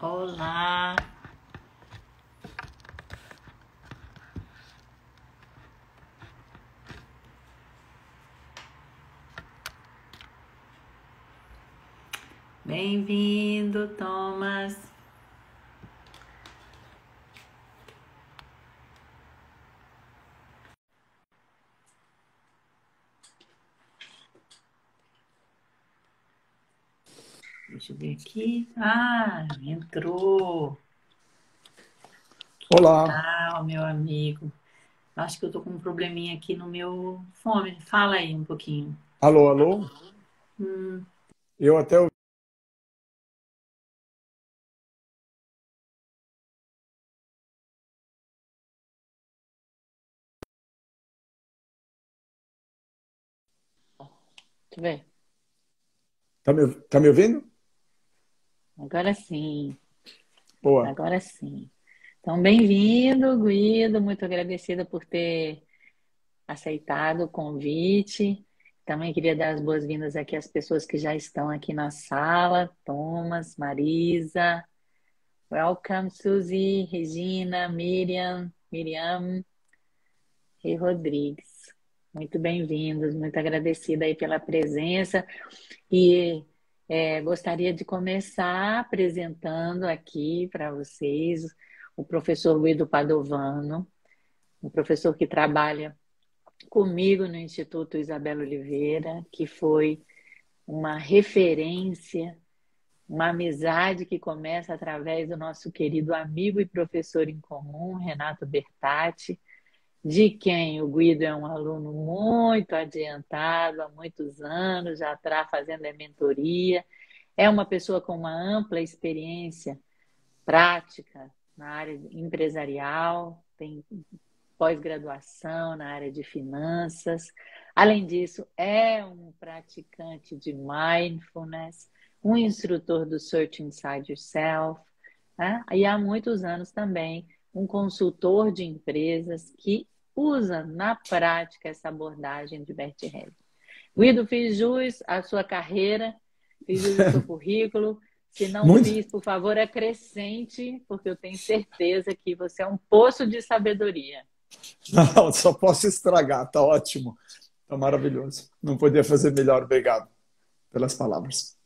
Olá, bem-vindo, Thomas. Deixa eu ver aqui. Ah, entrou. Olá, Ah, meu amigo. Acho que eu tô com um probleminha aqui no meu fone. Fala aí um pouquinho. alô, alô. Hum, Eu até ouvi. deixa eu ver. Tá me ouvindo? Agora sim, Boa. agora sim. Então, bem-vindo, Guido. Muito agradecida por ter aceitado o convite. Também queria dar as boas-vindas aqui às pessoas que já estão aqui na sala. Thomas, Marisa, welcome, Suzy, Regina, Miriam e Rodrigues. Muito bem-vindos, muito agradecida aí pela presença. E gostaria de começar apresentando aqui para vocês o professor Guido Padovano, um professor que trabalha comigo no Instituto Isabel Oliveira, que foi uma referência, uma amizade que começa através do nosso querido amigo e professor em comum, Renato Bertatti, de quem o Guido é um aluno muito adiantado, há muitos anos, já está fazendo a mentoria. É uma pessoa com uma ampla experiência prática na área empresarial, tem pós-graduação na área de finanças. Além disso, é um praticante de mindfulness, um instrutor do Search Inside Yourself, né? E há muitos anos também um consultor de empresas que usa na prática essa abordagem de Bert Hellinger. Guido, fiz jus à sua carreira, fiz jus ao seu currículo. Se não Muito. fiz, por favor, acrescente, porque eu tenho certeza que você é um poço de sabedoria. Não, só posso estragar. Tá ótimo. Tá maravilhoso. Não podia fazer melhor. Obrigado pelas palavras.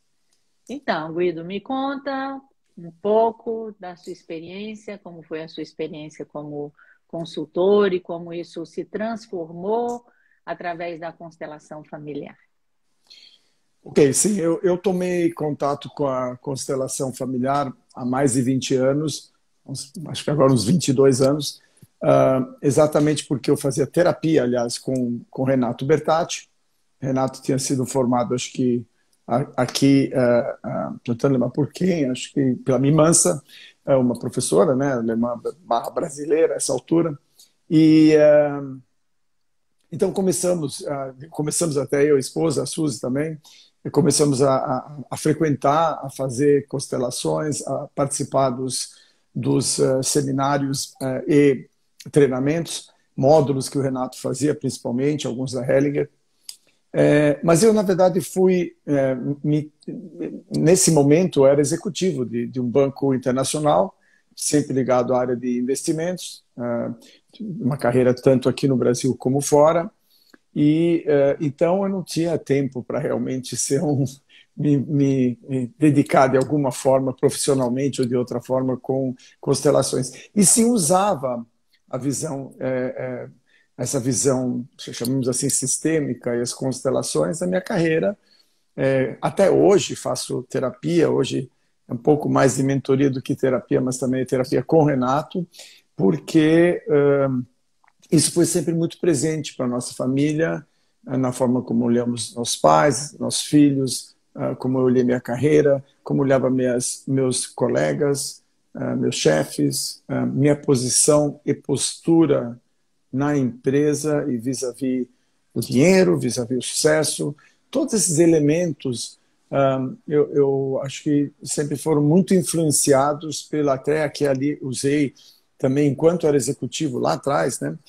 Então, Guido, me conta um pouco da sua experiência, como foi a sua experiência como consultor e como isso se transformou através da constelação familiar. Ok, sim, eu tomei contato com a constelação familiar há mais de 20 anos, acho que agora uns 22 anos, exatamente porque eu fazia terapia, aliás, com Renato Bertatti. Renato tinha sido formado, acho que aqui, tentando lembrar por quem, acho que pela Mimansa, uma professora, né, alemã barra brasileira, a essa altura. E então começamos até eu, a esposa, a Suzy também, e começamos a frequentar, a fazer constelações, a participar dos seminários e treinamentos, módulos que o Renato fazia, principalmente, alguns da Hellinger. Mas eu, na verdade, nesse momento, eu era executivo de um banco internacional, sempre ligado à área de investimentos, uma carreira tanto aqui no Brasil como fora, e então eu não tinha tempo para realmente me dedicar de alguma forma, profissionalmente ou de outra forma, com constelações. E sim usava a visão, essa visão, chamamos assim, sistêmica e as constelações na minha carreira. Até hoje faço terapia, hoje é um pouco mais de mentoria do que terapia, mas também é terapia com o Renato, porque isso foi sempre muito presente para a nossa família, na forma como olhamos nossos pais, nossos filhos, como eu olhei minha carreira, como olhava meus colegas, meus chefes, minha posição e postura na empresa e vis-à-vis o dinheiro, vis-à-vis o sucesso. Todos esses elementos eu acho que sempre foram muito influenciados pela até que ali usei também enquanto era executivo lá atrás, né?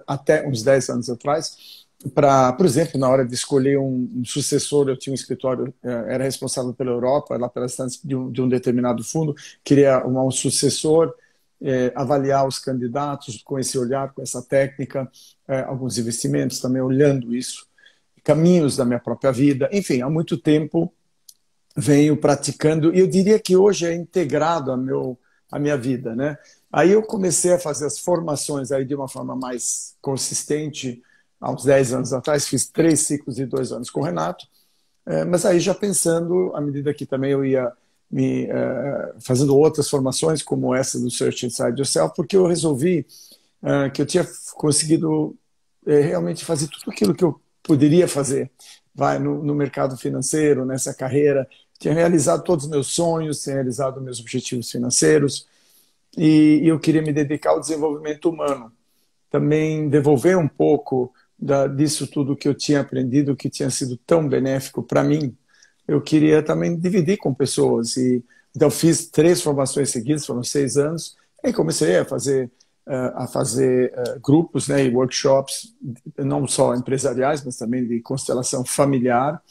Até uns 10 anos atrás, para, por exemplo, na hora de escolher um sucessor, eu tinha um escritório, era responsável pela Europa, lá pelas tantas, de um determinado fundo, queria um sucessor, avaliar os candidatos com esse olhar, com essa técnica, alguns investimentos também olhando isso, caminhos da minha própria vida, enfim, há muito tempo venho praticando, e eu diria que hoje é integrado a minha vida, né? Aí eu comecei a fazer as formações aí de uma forma mais consistente, há uns 10 anos atrás, fiz 3 ciclos de 2 anos com o Renato, mas aí já pensando, à medida que também eu ia fazendo outras formações, como essa do Search Inside Yourself, porque eu resolvi que eu tinha conseguido realmente fazer tudo aquilo que eu poderia fazer no mercado financeiro, nessa carreira. Tinha realizado todos os meus sonhos, tinha realizado meus objetivos financeiros e eu queria me dedicar ao desenvolvimento humano. Também devolver um pouco disso tudo que eu tinha aprendido, que tinha sido tão benéfico para mim. Eu queria também dividir com pessoas. Então, fiz 3 formações seguidas, foram 6 anos, e comecei a fazer grupos, né, e workshops, não só empresariais, mas também de constelação familiar.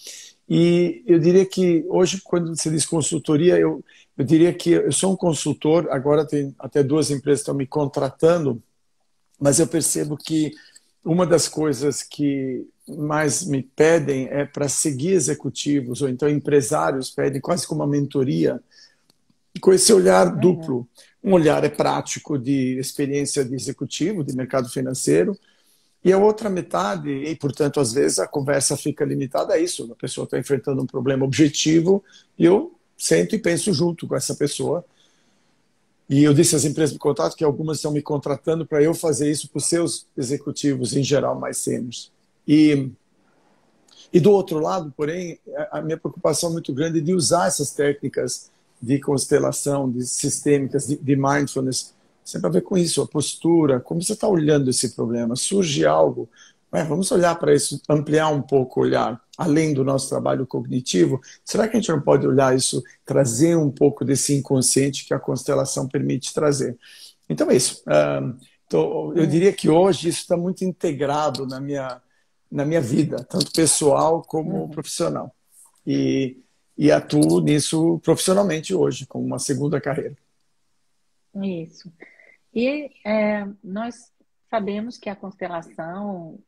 E eu diria que hoje, quando se diz consultoria, eu diria que eu sou um consultor, agora tem até 2 empresas que estão me contratando, mas eu percebo que uma das coisas que mais me pedem é para seguir executivos, ou então empresários pedem quase como uma mentoria, com esse olhar Uhum. duplo. Um olhar é prático de experiência de executivo, de mercado financeiro, e a outra metade, e portanto às vezes a conversa fica limitada a isso, a pessoa está enfrentando um problema objetivo e eu sento e penso junto com essa pessoa. E eu disse às empresas de contato que algumas estão me contratando para eu fazer isso para os seus executivos, em geral, mais sêniores. E do outro lado, porém, a minha preocupação é muito grande de usar essas técnicas de constelação, de sistêmicas, de mindfulness, sempre a ver com isso, a postura, como você está olhando esse problema. Surge algo, vamos olhar para isso, ampliar um pouco o olhar, além do nosso trabalho cognitivo. Será que a gente não pode olhar isso, trazer um pouco desse inconsciente que a constelação permite trazer? Então é isso. Então, eu diria que hoje isso está muito integrado na minha vida, tanto pessoal como Uhum. profissional. E atuo nisso profissionalmente hoje, como uma segunda carreira. Isso. E nós sabemos que a constelação,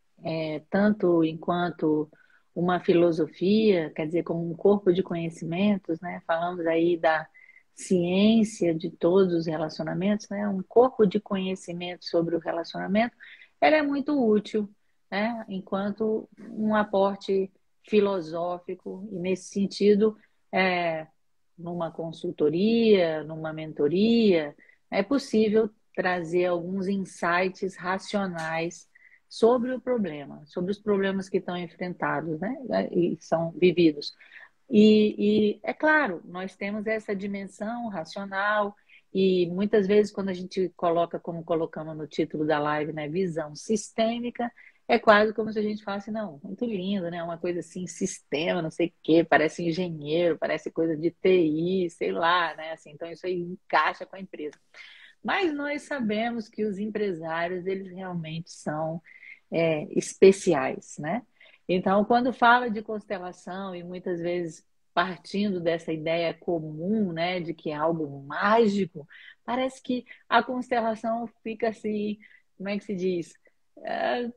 tanto enquanto uma filosofia, quer dizer, como um corpo de conhecimentos, né? Falamos aí da ciência de todos os relacionamentos, né? Um corpo de conhecimento sobre o relacionamento, ela é muito útil, né? Enquanto um aporte filosófico, e nesse sentido, é, numa consultoria, numa mentoria, é possível trazer alguns insights racionais sobre o problema, sobre os problemas que estão enfrentados, né, e são vividos. E é claro, nós temos essa dimensão racional e muitas vezes quando a gente coloca, como colocamos no título da live, né, visão sistêmica, é quase como se a gente falasse, não, muito lindo, né? Uma coisa assim, sistema, não sei o quê, parece engenheiro, parece coisa de TI, sei lá, né? Assim, então isso aí encaixa com a empresa. Mas nós sabemos que os empresários, eles realmente são especiais, né? Então, quando fala de constelação, e muitas vezes partindo dessa ideia comum, né, de que é algo mágico, parece que a constelação fica assim, como é que se diz?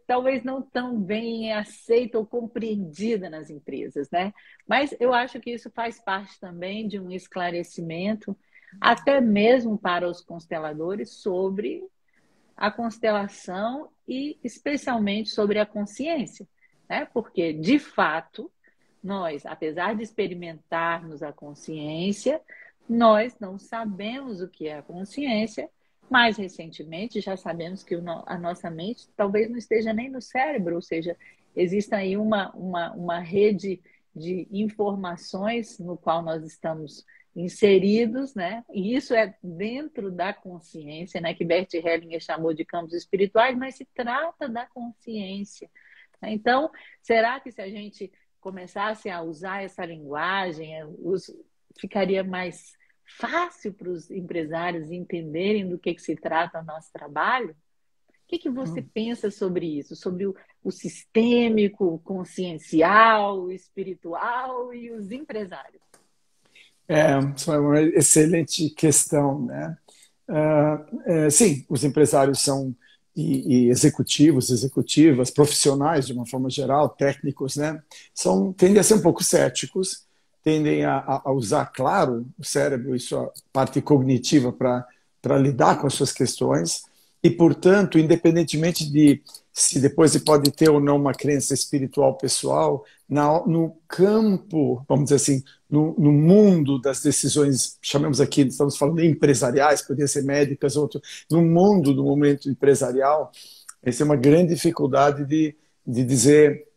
Talvez não tão bem aceita ou compreendida nas empresas, né? Mas eu acho que isso faz parte também de um esclarecimento, até mesmo para os consteladores, sobre a constelação e especialmente sobre a consciência, né? Porque, de fato, nós, apesar de experimentarmos a consciência, nós não sabemos o que é a consciência. Mais recentemente, já sabemos que a nossa mente talvez não esteja nem no cérebro, ou seja, existe aí uma rede de informações no qual nós estamos inseridos, né? E isso é dentro da consciência, né? Que Bert Hellinger chamou de campos espirituais, mas se trata da consciência. Então, será que se a gente começasse a usar essa linguagem, ficaria mais fácil para os empresários entenderem do que se trata o nosso trabalho? O que você pensa sobre isso? Sobre o sistêmico, o consciencial, o espiritual e os empresários? Isso é uma excelente questão, né? Sim, os empresários são e executivos, executivas, profissionais de uma forma geral, técnicos, né? Tendem a ser um pouco céticos, tendem a usar, claro, o cérebro e sua parte cognitiva para lidar com as suas questões e, portanto, independentemente de se depois ele pode ter ou não uma crença espiritual pessoal, no campo, vamos dizer assim, no mundo das decisões, chamamos aqui, estamos falando empresariais, poderia ser médicas, outro, no mundo do momento empresarial, essa é uma grande dificuldade de dizer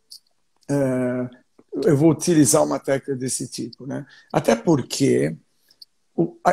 eu vou utilizar uma técnica desse tipo, né? Até porque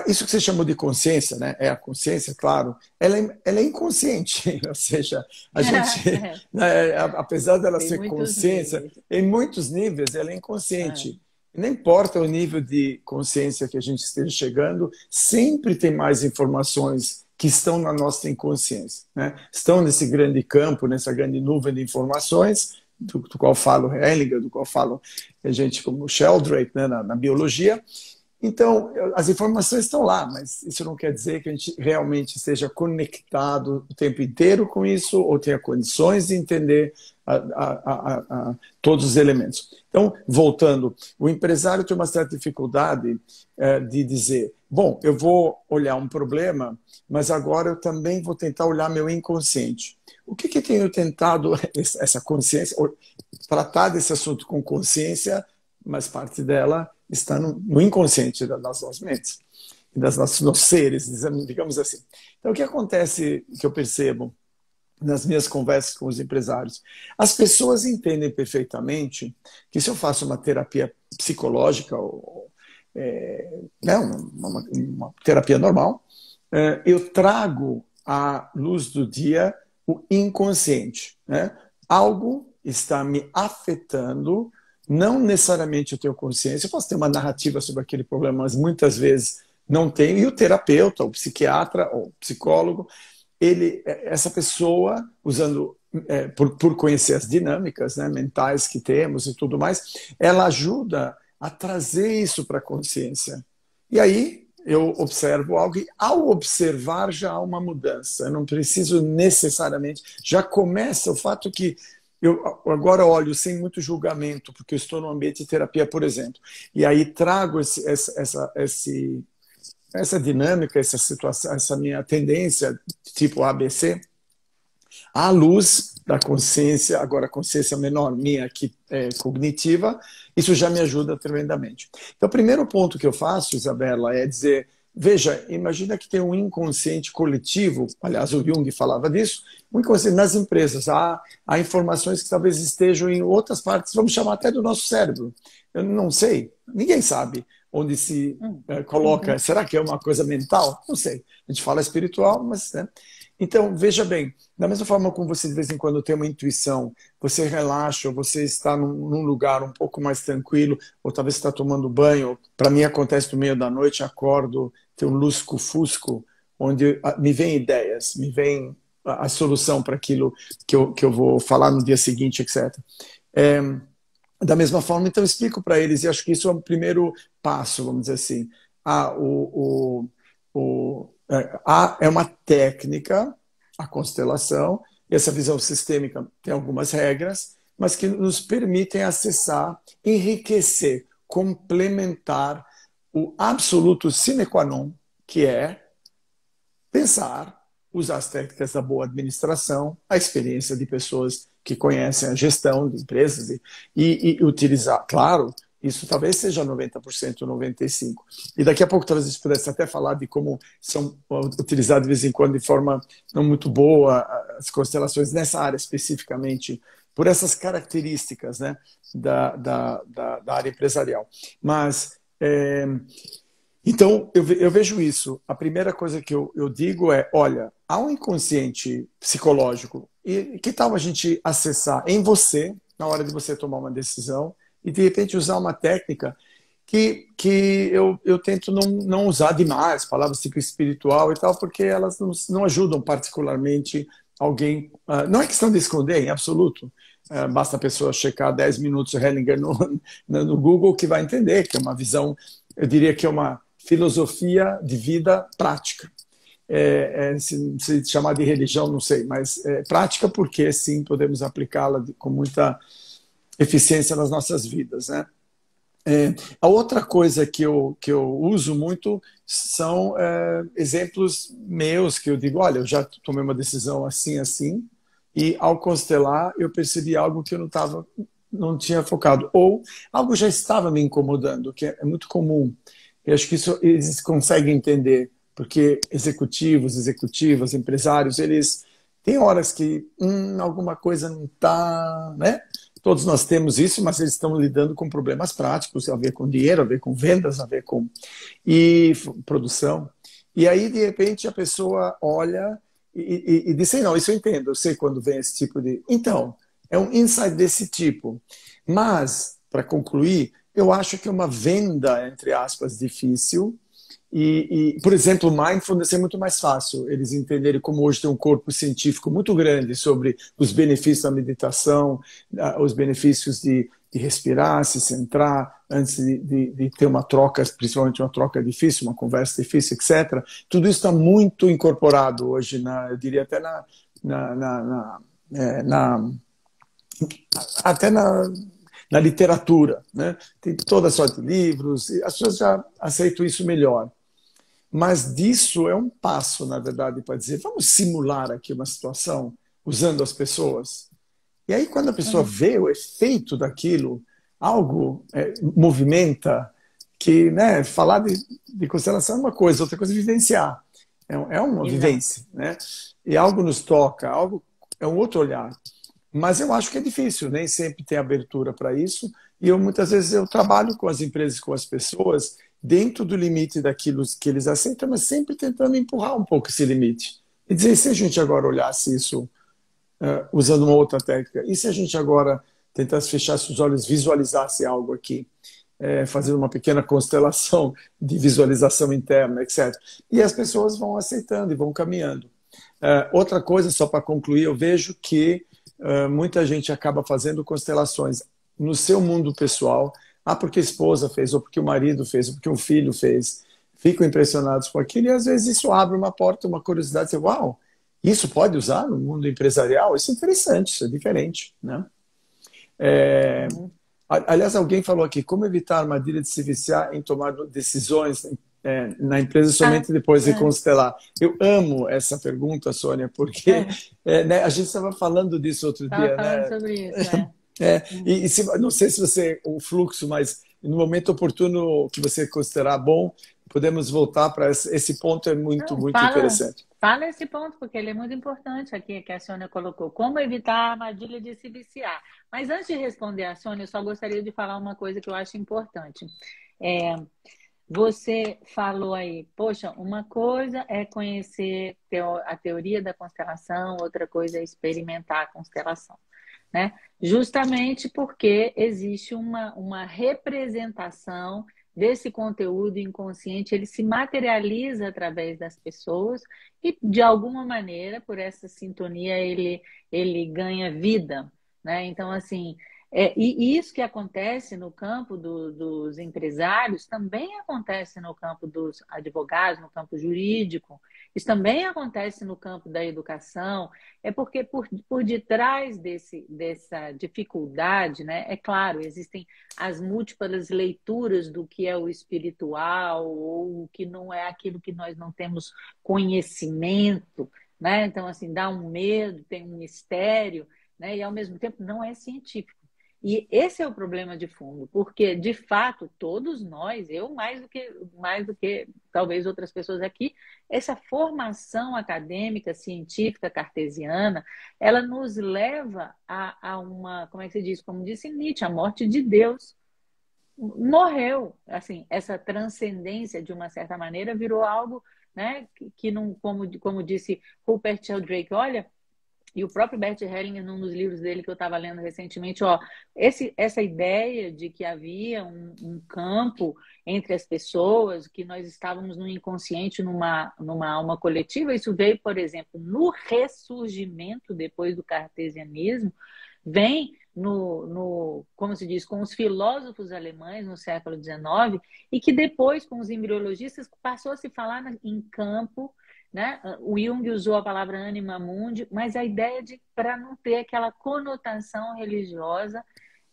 isso que você chamou de consciência, né? A consciência, claro, ela é inconsciente, ou seja, a gente, né, apesar dela Tem ser muitos consciência, níveis. em muitos níveis ela é inconsciente. Não importa o nível de consciência que a gente esteja chegando, sempre tem mais informações que estão na nossa inconsciência, né? Estão nesse grande campo, nessa grande nuvem de informações, do qual fala Hellinger, do qual fala a gente como Sheldrake, né, na biologia. Então, as informações estão lá, mas isso não quer dizer que a gente realmente esteja conectado o tempo inteiro com isso ou tenha condições de entender todos os elementos. Então, voltando, o empresário tem uma certa dificuldade de dizer, bom, eu vou olhar um problema, mas agora eu também vou tentar olhar meu inconsciente. O que eu tenho tentado, essa consciência, tratar desse assunto com consciência, mas parte dela está no inconsciente das nossas mentes, dos nossos seres, digamos assim. Então, o que acontece, que eu percebo nas minhas conversas com os empresários? As pessoas entendem perfeitamente que se eu faço uma terapia psicológica, né, uma terapia normal, eu trago à luz do dia o inconsciente, né? Algo está me afetando. Não necessariamente eu tenho consciência, eu posso ter uma narrativa sobre aquele problema, mas muitas vezes não tenho. E o terapeuta, o psiquiatra, ou o psicólogo, essa pessoa, usando, por conhecer as dinâmicas, né, mentais que temos e tudo mais, ela ajuda a trazer isso para a consciência. E aí eu observo algo e, ao observar, já há uma mudança. Eu não preciso necessariamente. Já começa o fato que eu agora olho sem muito julgamento, porque eu estou no ambiente de terapia, por exemplo, e aí trago essa dinâmica, essa situação, essa minha tendência, tipo ABC, à luz da consciência, agora a consciência menor minha aqui, cognitiva, isso já me ajuda tremendamente. Então, o primeiro ponto que eu faço, Isabela, é dizer, veja, imagina que tem um inconsciente coletivo, aliás, o Jung falava disso, um inconsciente nas empresas. Há informações que talvez estejam em outras partes, vamos chamar até do nosso cérebro. Eu não sei, ninguém sabe onde se coloca. Será que é uma coisa mental? Não sei. A gente fala espiritual, mas... Né? Então, veja bem, da mesma forma como você de vez em quando tem uma intuição, você relaxa, ou você está num lugar um pouco mais tranquilo, ou talvez está tomando banho. Para mim acontece no meio da noite, acordo, tem um lusco-fusco, onde me vêm ideias, me vem a solução para aquilo que eu vou falar no dia seguinte, etc. Da mesma forma, então, eu explico para eles, e acho que isso é o primeiro passo, vamos dizer assim. É uma técnica, a constelação, e essa visão sistêmica tem algumas regras, mas que nos permitem acessar, enriquecer, complementar o absoluto sine qua non, que é pensar, usar as técnicas da boa administração, a experiência de pessoas que conhecem a gestão de empresas e utilizar, claro, isso talvez seja 90%, 95%. E daqui a pouco talvez a gente pudesse até falar de como são utilizadas de vez em quando de forma não muito boa as constelações nessa área especificamente, por essas características, né, da área empresarial. Mas, então, eu vejo isso. A primeira coisa que eu digo é, olha, há um inconsciente psicológico, e que tal a gente acessar em você, na hora de você tomar uma decisão, e de repente usar uma técnica que eu tento não usar demais, palavras tipo espiritual e tal, porque elas não ajudam particularmente alguém. Não é questão de esconder, em absoluto, basta a pessoa checar 10 minutos Hellinger no Google que vai entender que é uma visão, eu diria que é uma filosofia de vida prática. Se chamar de religião, não sei, mas prática porque sim, podemos aplicá-la com muita eficiência nas nossas vidas, né? A outra coisa que eu uso muito são exemplos meus, que eu digo, olha, eu já tomei uma decisão assim, assim, e ao constelar eu percebi algo que eu não tinha focado, ou algo já estava me incomodando, que é muito comum. Eu acho que isso eles conseguem entender, porque executivos, executivas, empresários, eles têm horas que alguma coisa não está, né? Todos nós temos isso, mas eles estão lidando com problemas práticos, a ver com dinheiro, a ver com vendas, a ver com produção. E aí, de repente, a pessoa olha e diz assim, não, isso eu entendo, eu sei quando vem esse tipo de... Então, é um insight desse tipo. Mas, para concluir, eu acho que é uma venda, entre aspas, difícil. Por exemplo, mindfulness é muito mais fácil eles entenderem como hoje tem um corpo científico muito grande sobre os benefícios da meditação, os benefícios de respirar, se centrar, antes de ter uma troca, principalmente uma troca difícil, uma conversa difícil, etc. Tudo isso está muito incorporado hoje, eu diria até até na literatura, né? Tem toda sorte de livros, e as pessoas já aceitam isso melhor. Mas disso é um passo, na verdade, para dizer, vamos simular aqui uma situação usando as pessoas. E aí, quando a pessoa vê o efeito daquilo, algo movimenta, que, né, falar de constelação é uma coisa, outra coisa é vivenciar. É uma vivência, né? E algo nos toca, algo é um outro olhar. Mas eu acho que é difícil, nem sempre tem abertura para isso. E muitas vezes eu trabalho com as empresas, com as pessoas, dentro do limite daquilo que eles aceitam, mas sempre tentando empurrar um pouco esse limite. E dizer, e se a gente agora olhasse isso usando uma outra técnica? E se a gente agora tentasse fechar os olhos, visualizasse algo aqui? Fazendo uma pequena constelação de visualização interna, etc. E as pessoas vão aceitando e vão caminhando. Outra coisa, só para concluir, eu vejo que muita gente acaba fazendo constelações no seu mundo pessoal, porque a esposa fez, ou porque o marido fez, ou porque um filho fez, ficam impressionados com aquilo, e às vezes isso abre uma porta, uma curiosidade, você, uau, isso pode usar no mundo empresarial? Isso é interessante, isso é diferente, né? Aliás, alguém falou aqui, como evitar a armadilha de se viciar em tomar decisões na empresa somente depois de constelar? Eu amo essa pergunta, Sônia, porque né, a gente estava falando disso outro dia, falando né? sobre isso, Não sei se você, o fluxo, mas no momento oportuno que você considerar bom, podemos voltar para esse ponto, é muito, Não, muito interessante. fala esse ponto, porque ele é muito importante aqui, que a Sônia colocou. Como evitar a armadilha de se viciar? Mas antes de responder a Sônia, eu só gostaria de falar uma coisa que eu acho importante. Você falou aí, poxa, uma coisa é conhecer a teoria da constelação, outra coisa é experimentar a constelação, né? Justamente porque existe uma representação desse conteúdo inconsciente, ele se materializa através das pessoas e, de alguma maneira, por essa sintonia, ele ganha vida, né? Então, assim, e isso que acontece no campo dos empresários também acontece no campo dos advogados, no campo jurídico, isso também acontece no campo da educação, porque por detrás dessa dificuldade, né, é claro, existem as múltiplas leituras do que é o espiritual ou o que não é aquilo que nós não temos conhecimento, né? Então, assim, dá um medo, tem um mistério, né? E ao mesmo tempo não é científico. E esse é o problema de fundo, porque, de fato, todos nós, eu mais do que talvez outras pessoas aqui, essa formação acadêmica, científica, cartesiana, ela nos leva a uma, como é que se diz? Como disse Nietzsche, a morte de Deus. Morreu, assim, essa transcendência, de uma certa maneira, virou algo, né, que não, como disse Rupert Sheldrake, olha, e o próprio Bert Hellinger, num dos livros dele que eu estava lendo recentemente, essa ideia de que havia um campo entre as pessoas, que nós estávamos no inconsciente, numa alma coletiva, isso veio, por exemplo, no ressurgimento depois do cartesianismo, vem como se diz, com os filósofos alemães no século XIX, e que depois, com os embriologistas, passou a se falar em campo, né? O Jung usou a palavra anima mundi, mas a ideia de, para não ter aquela conotação religiosa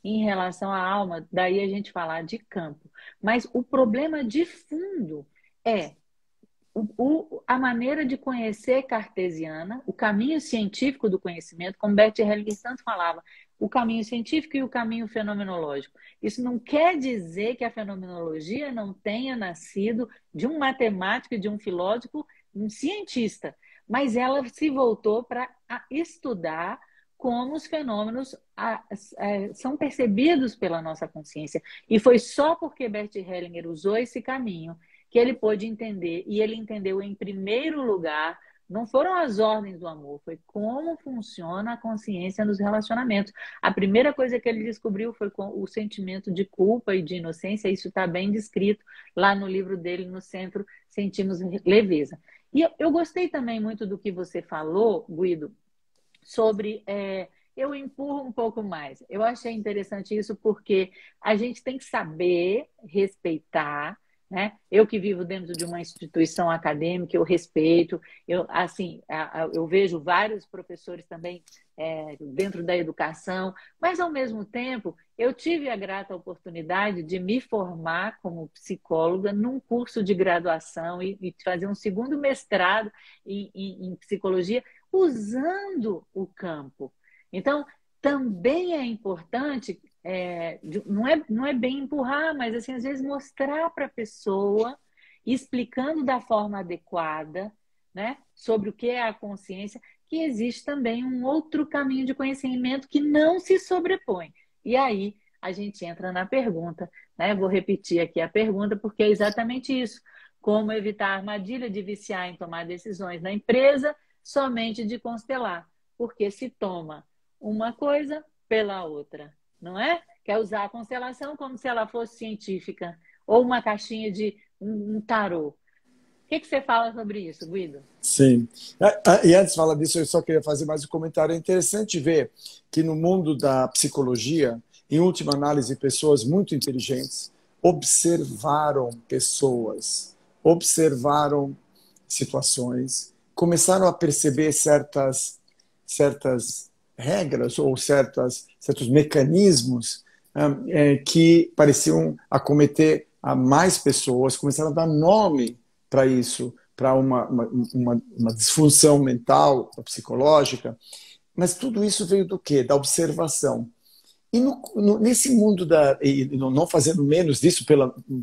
em relação à alma, daí a gente falar de campo. Mas o problema de fundo é a maneira de conhecer cartesiana, o caminho científico do conhecimento, como Bert Hellinger tanto falava, o caminho científico e o caminho fenomenológico. Isso não quer dizer que a fenomenologia não tenha nascido de um matemático e de um filósofo, um cientista, mas ela se voltou para estudar como os fenômenos são percebidos pela nossa consciência. E foi só porque Bert Hellinger usou esse caminho que ele pôde entender, e ele entendeu em primeiro lugar, não foram as ordens do amor, foi como funciona a consciência nos relacionamentos. A primeira coisa que ele descobriu foi o sentimento de culpa e de inocência, isso está bem descrito lá no livro dele, No Centro Sentimos Leveza. E eu gostei também muito do que você falou, Guido, sobre... eu empurro um pouco mais. Eu achei interessante isso porque a gente tem que saber respeitar, né? Eu que vivo dentro de uma instituição acadêmica, eu respeito, eu vejo vários professores também dentro da educação, mas ao mesmo tempo eu tive a grata oportunidade de me formar como psicóloga num curso de graduação e fazer um segundo mestrado em psicologia usando o campo. Então, também é importante, não é bem empurrar, mas assim, às vezes mostrar para a pessoa, explicando da forma adequada, né, sobre o que é a consciência, que existe também um outro caminho de conhecimento que não se sobrepõe. E aí a gente entra na pergunta, né? Vou repetir aqui a pergunta, porque é exatamente isso. Como evitar a armadilha de viciar em tomar decisões na empresa somente de constelar, porque se toma uma coisa pela outra, não é? Quer usar a constelação como se ela fosse científica, ou uma caixinha de um tarô. O que você fala sobre isso, Guido? Sim. E antes de falar disso, eu só queria fazer mais um comentário. É interessante ver que no mundo da psicologia, em última análise, pessoas muito inteligentes observaram pessoas, observaram situações, começaram a perceber certas regras ou certos mecanismos que pareciam acometer a mais pessoas, começaram a dar nome para isso, para uma disfunção mental, psicológica. Mas tudo isso veio do quê? Da observação. E nesse mundo e não fazendo menos disso,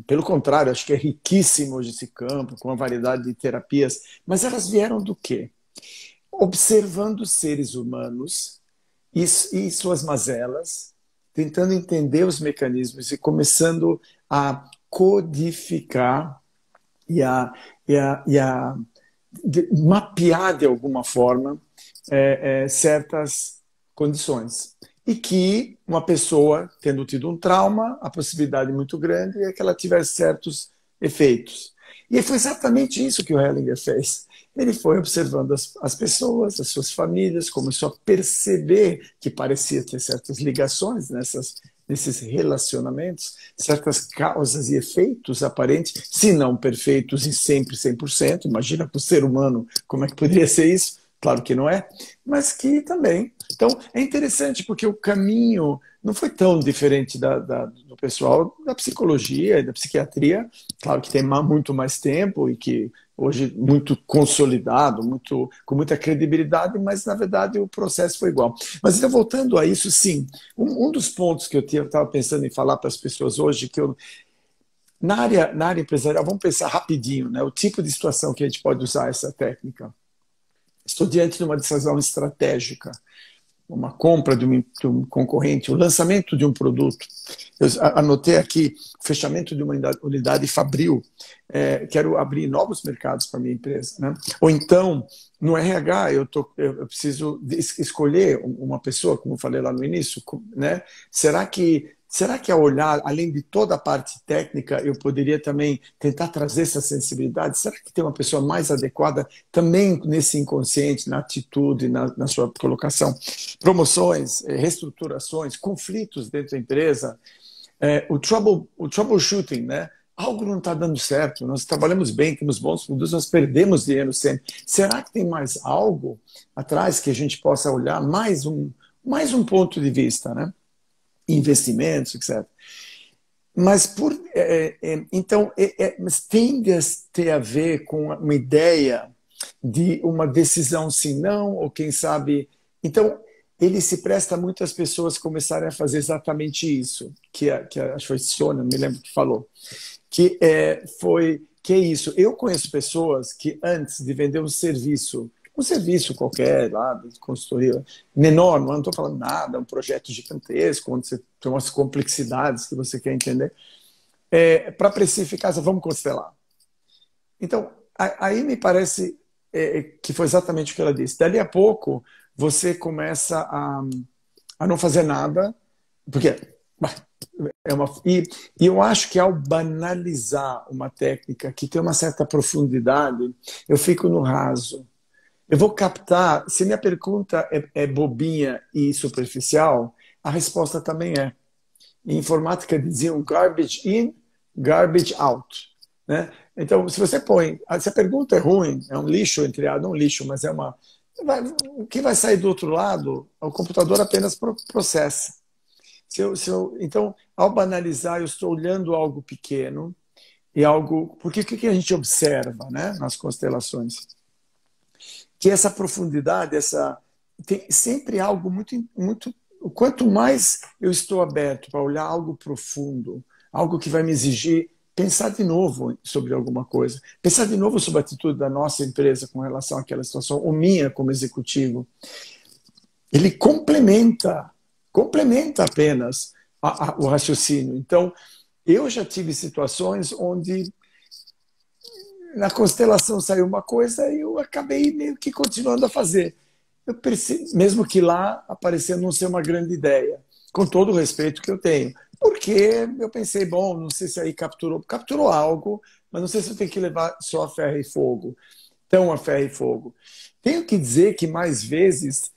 pelo contrário, acho que é riquíssimo hoje esse campo, com uma variedade de terapias, mas elas vieram do quê? Observando seres humanos e suas mazelas, tentando entender os mecanismos e começando a codificar e a mapear de alguma forma certas condições. E que uma pessoa, tendo tido um trauma, a possibilidade muito grande é que ela tivesse certos efeitos. E foi exatamente isso que o Hellinger fez. Ele foi observando as pessoas, as suas famílias, começou a perceber que parecia ter certas ligações nesses relacionamentos, certas causas e efeitos aparentes, se não perfeitos e sempre 100%. Imagina para o ser humano como é que poderia ser isso. Claro que não é, mas que também. Então, é interessante porque o caminho não foi tão diferente do pessoal da psicologia e da psiquiatria. Claro que tem muito mais tempo e que hoje muito consolidado, com muita credibilidade, mas na verdade o processo foi igual. Mas então, voltando a isso, sim, um dos pontos que eu estava pensando em falar para as pessoas hoje, na área empresarial, vamos pensar rapidinho, né, o tipo de situação que a gente pode usar essa técnica. Estou diante de uma decisão estratégica, uma compra de um concorrente, o lançamento de um produto. Eu anotei aqui o fechamento de uma unidade fabril. Quero abrir novos mercados para a minha empresa, né? Ou então, no RH, eu preciso escolher uma pessoa, como eu falei lá no início, né? Será que será que ao olhar, além de toda a parte técnica, eu poderia também tentar trazer essa sensibilidade? Será que tem uma pessoa mais adequada também nesse inconsciente, na atitude, na sua colocação? Promoções, reestruturações, conflitos dentro da empresa, o troubleshooting, né? Algo não está dando certo, nós trabalhamos bem, temos bons produtos, nós perdemos dinheiro sempre. Será que tem mais algo atrás que a gente possa olhar, mais um ponto de vista, né? Investimentos, etc. Mas então mas tende a ter a ver com uma ideia de uma decisão sim, não, ou quem sabe. Então, ele se presta a muitas pessoas começarem a fazer exatamente isso, acho que foi Sônia, me lembro que falou, que é isso. Eu conheço pessoas que antes de vender um serviço qualquer lá, de consultoria, menor, não estou falando nada, um projeto gigantesco, onde você tem umas complexidades que você quer entender, para precificar, vamos constelar. Então, aí me parece que foi exatamente o que ela disse. Dali a pouco, você começa a não fazer nada, porque e eu acho que ao banalizar uma técnica que tem uma certa profundidade, eu fico no raso. Eu vou captar, se minha pergunta é bobinha e superficial, a resposta também é. Em informática diziam garbage in, garbage out. Né? Então, se você se a pergunta é ruim, é um lixo, não um lixo, mas o que vai sair do outro lado, o computador apenas processa. Então, ao banalizar, eu estou olhando algo pequeno e algo. Porque o que a gente observa, né, nas constelações? Que essa profundidade, tem sempre algo muito. Quanto mais eu estou aberto para olhar algo profundo, algo que vai me exigir pensar de novo sobre alguma coisa, pensar de novo sobre a atitude da nossa empresa com relação àquela situação, ou minha como executivo, ele complementa apenas o raciocínio. Então, eu já tive situações onde na constelação saiu uma coisa e eu acabei meio que continuando a fazer. Eu percebi, mesmo que lá apareceu não ser uma grande ideia, com todo o respeito que eu tenho. Porque eu pensei, bom, não sei se aí capturou algo, mas não sei se eu tenho que levar só a ferro e fogo, tão a ferro e fogo. Tenho que dizer que mais vezes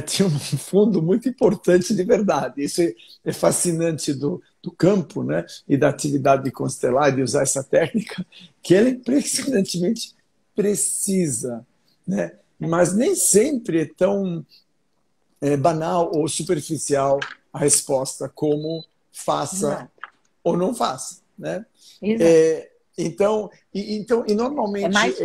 tinha um fundo muito importante de verdade. Isso é fascinante do campo, né? E da atividade de constelar, de usar essa técnica, que ela é impressionantemente precisa, né? Mas nem sempre é tão banal ou superficial a resposta como faça Exato. ou não faça, né? Exato. Então, É normalmente mais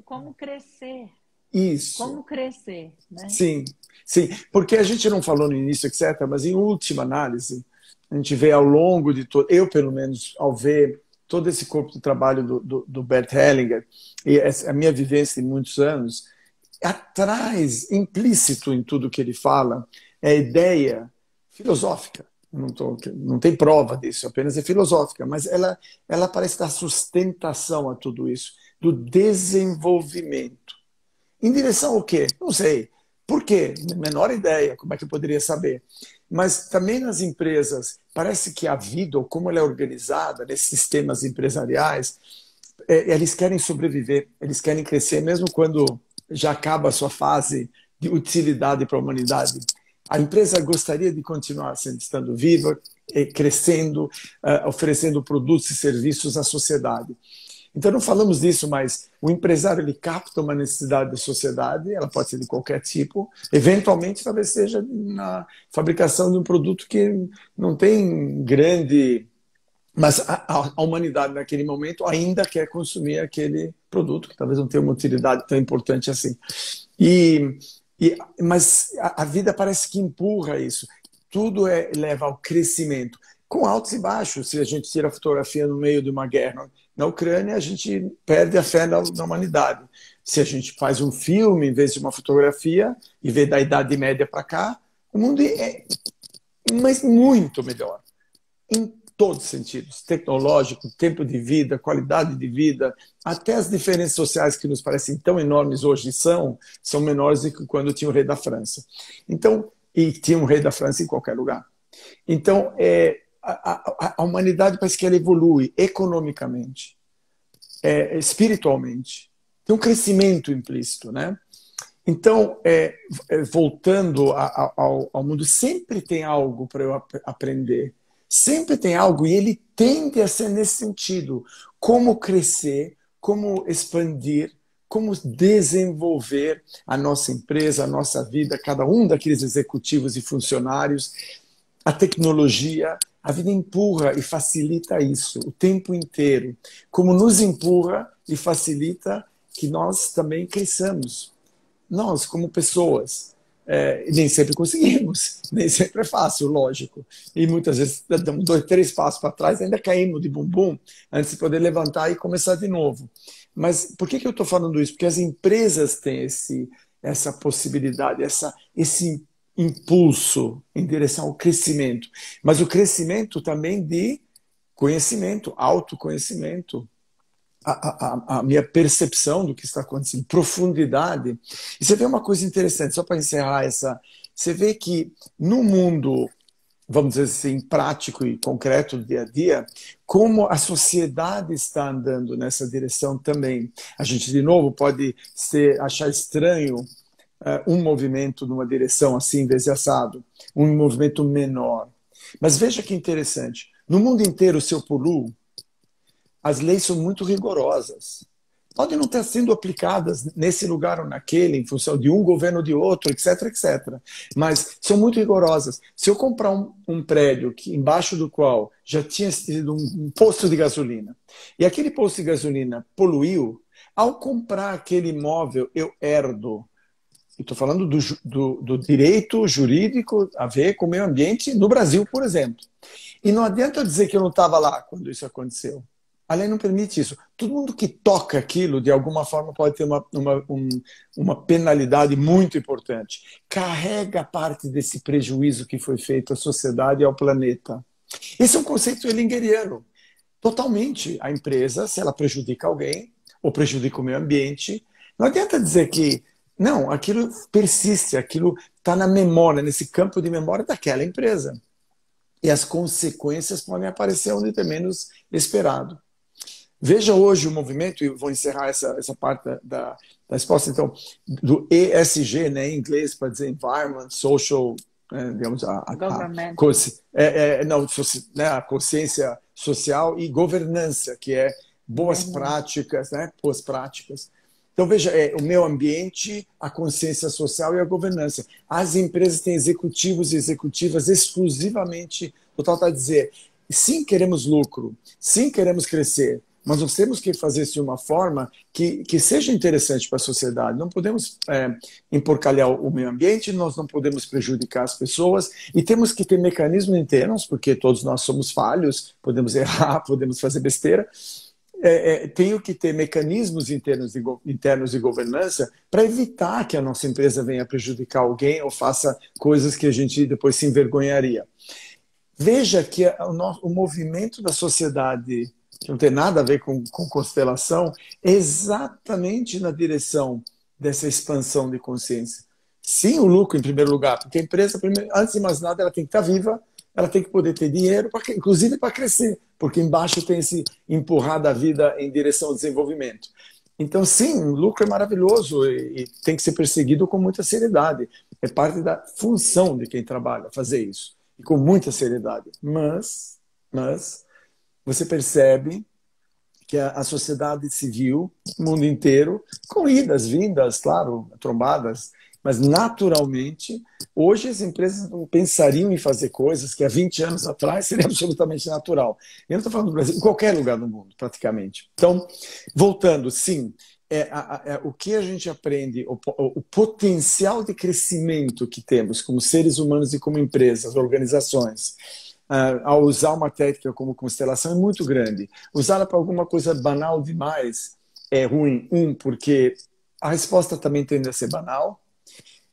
como crescer. isso. Como crescer, né? Sim, sim, porque a gente não falou no início, etc., mas em última análise, a gente vê ao longo de todo, eu pelo menos, ao ver todo esse corpo de trabalho do Bert Hellinger, e a minha vivência em muitos anos, atrás, implícito em tudo que ele fala, é a ideia filosófica. Não tem prova disso, apenas é filosófica, mas ela parece dar sustentação a tudo isso, do desenvolvimento. Em direção ao quê? Não sei. Por quê? Menor ideia, como é que eu poderia saber? Mas também nas empresas, parece que a vida, ou como ela é organizada, nesses sistemas empresariais, eles querem sobreviver, eles querem crescer, mesmo quando já acaba a sua fase de utilidade para a humanidade. A empresa gostaria de continuar estando viva, crescendo, oferecendo produtos e serviços à sociedade. Então não falamos disso, mas o empresário ele capta uma necessidade da sociedade, ela pode ser de qualquer tipo, eventualmente talvez seja na fabricação de um produto que não tem grande... Mas a humanidade naquele momento ainda quer consumir aquele produto, que talvez não tenha uma utilidade tão importante assim. Mas a vida parece que empurra isso. Tudo leva ao crescimento, com altos e baixos. Se a gente tira a fotografia no meio de uma guerra na Ucrânia, a gente perde a fé na humanidade. Se a gente faz um filme em vez de uma fotografia e vê da Idade Média para cá, o mundo é mas muito melhor. Em todos os sentidos. Tecnológico, tempo de vida, qualidade de vida, até as diferenças sociais que nos parecem tão enormes hoje são menores do que quando tinha o rei da França. Então, e tinha um rei da França em qualquer lugar. Então, a humanidade parece que ela evolui economicamente, espiritualmente. Tem um crescimento implícito, né? Então, voltando ao mundo, sempre tem algo para eu aprender. Sempre tem algo, e ele tende a ser nesse sentido. Como crescer, como expandir, como desenvolver a nossa empresa, a nossa vida, cada um daqueles executivos e funcionários. A tecnologia, a vida empurra e facilita isso o tempo inteiro. Como nos empurra e facilita que nós também cresçamos. Nós, como pessoas, nem sempre conseguimos, nem sempre é fácil, lógico. E muitas vezes damos 2, 3 passos para trás, ainda caímos de bumbum antes de poder levantar e começar de novo. Mas por que eu estou falando isso? Porque as empresas têm essa possibilidade, esse impulso em direção ao crescimento. Mas o crescimento também de conhecimento, autoconhecimento, a minha percepção do que está acontecendo, profundidade. E você vê uma coisa interessante, só para encerrar você vê que no mundo, vamos dizer assim, prático e concreto do dia a dia, como a sociedade está andando nessa direção também. A gente, de novo, pode achar estranho um movimento numa direção assim, desgraçado, um movimento menor. Mas veja que interessante, no mundo inteiro, se eu puluo, as leis são muito rigorosas. Podem não ter sido aplicadas nesse lugar ou naquele, em função de um governo ou de outro, etc, etc. Mas são muito rigorosas. Se eu comprar um prédio embaixo do qual já tinha sido um posto de gasolina, e aquele posto de gasolina poluiu, ao comprar aquele imóvel, eu herdo. Estou falando do direito jurídico a ver com o meio ambiente no Brasil, por exemplo. E não adianta eu dizer que eu não estava lá quando isso aconteceu. A lei não permite isso. Todo mundo que toca aquilo, de alguma forma, pode ter uma penalidade muito importante. Carrega parte desse prejuízo que foi feito à sociedade e ao planeta. Esse é um conceito elingeriano. Totalmente. A empresa, se ela prejudica alguém, ou prejudica o meio ambiente, não adianta dizer que não, aquilo persiste, aquilo está na memória, nesse campo de memória daquela empresa. E as consequências podem aparecer onde é menos esperado. Veja hoje o movimento, e vou encerrar essa parte da resposta, então, do ESG, né, em inglês, para dizer Environment, Social, digamos, a consciência social e governança, que é boas práticas, né, boas práticas. Então, veja, o meio ambiente, a consciência social e a governança. As empresas têm executivos e executivas exclusivamente, total está a dizer, sim, queremos lucro, sim, queremos crescer, mas nós temos que fazer isso de uma forma que seja interessante para a sociedade. Não podemos emporcalhar o meio ambiente, nós não podemos prejudicar as pessoas e temos que ter mecanismos internos, porque todos nós somos falhos, podemos errar, podemos fazer besteira. Tenho que ter mecanismos internos de governança para evitar que a nossa empresa venha prejudicar alguém ou faça coisas que a gente depois se envergonharia. Veja que o movimento da sociedade, que não tem nada a ver com constelação, é exatamente na direção dessa expansão de consciência. Sim, o lucro em primeiro lugar, porque a empresa, antes de mais nada, ela tem que estar viva, ela tem que poder ter dinheiro, inclusive para crescer, porque embaixo tem esse empurrar da vida em direção ao desenvolvimento. Então, sim, o lucro é maravilhoso e tem que ser perseguido com muita seriedade. É parte da função de quem trabalha fazer isso, e com muita seriedade. Mas você percebe que a sociedade civil, o mundo inteiro, com idas, vindas, claro, trombadas, mas naturalmente, hoje as empresas não pensariam em fazer coisas que há 20 anos atrás seria absolutamente natural. Eu não estou falando do Brasil, em qualquer lugar do mundo, praticamente. Então, voltando, sim, o que a gente aprende, o potencial de crescimento que temos como seres humanos e como empresas, organizações, ao usar uma técnica como constelação é muito grande. Usá-la para alguma coisa banal demais é ruim. Porque a resposta também tende a ser banal.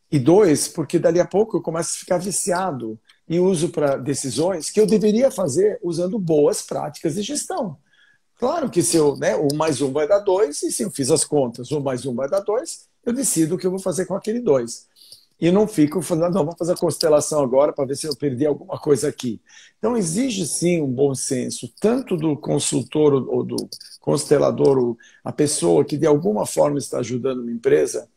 E 2, porque dali a pouco eu começo a ficar viciado e uso para decisões que eu deveria fazer usando boas práticas de gestão. Claro que se eu, 1 mais 1 vai dar 2, e se eu fiz as contas, 1 mais 1 vai dar 2, eu decido o que eu vou fazer com aquele 2. e não fico falando, não, vou fazer a constelação agora para ver se eu perdi alguma coisa aqui. Então, exige sim um bom senso, tanto do consultor ou do constelador, ou a pessoa que de alguma forma está ajudando uma empresa,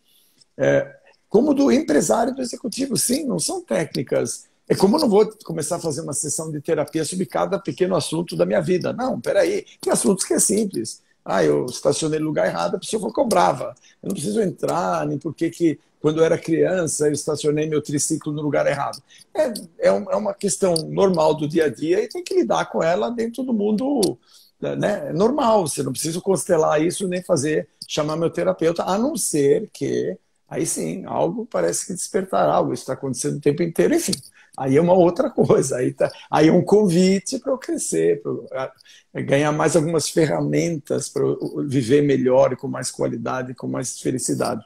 como do empresário e do executivo. Sim, não são técnicas. É como eu não vou começar a fazer uma sessão de terapia sobre cada pequeno assunto da minha vida. Não, peraí. Tem assuntos que é simples. Ah, eu estacionei no lugar errado, a pessoa ficou brava. Eu não preciso entrar nem porque que, quando eu era criança, eu estacionei meu triciclo no lugar errado. É uma questão normal do dia a dia e tem que lidar com ela dentro do mundo, né, normal. Você não precisa constelar isso nem fazer, chamar meu terapeuta, a não ser que aí sim, algo parece que despertar algo, isso está acontecendo o tempo inteiro, enfim. Aí é uma outra coisa, aí é um convite para eu crescer, para eu ganhar mais algumas ferramentas para eu viver melhor, com mais qualidade, com mais felicidade.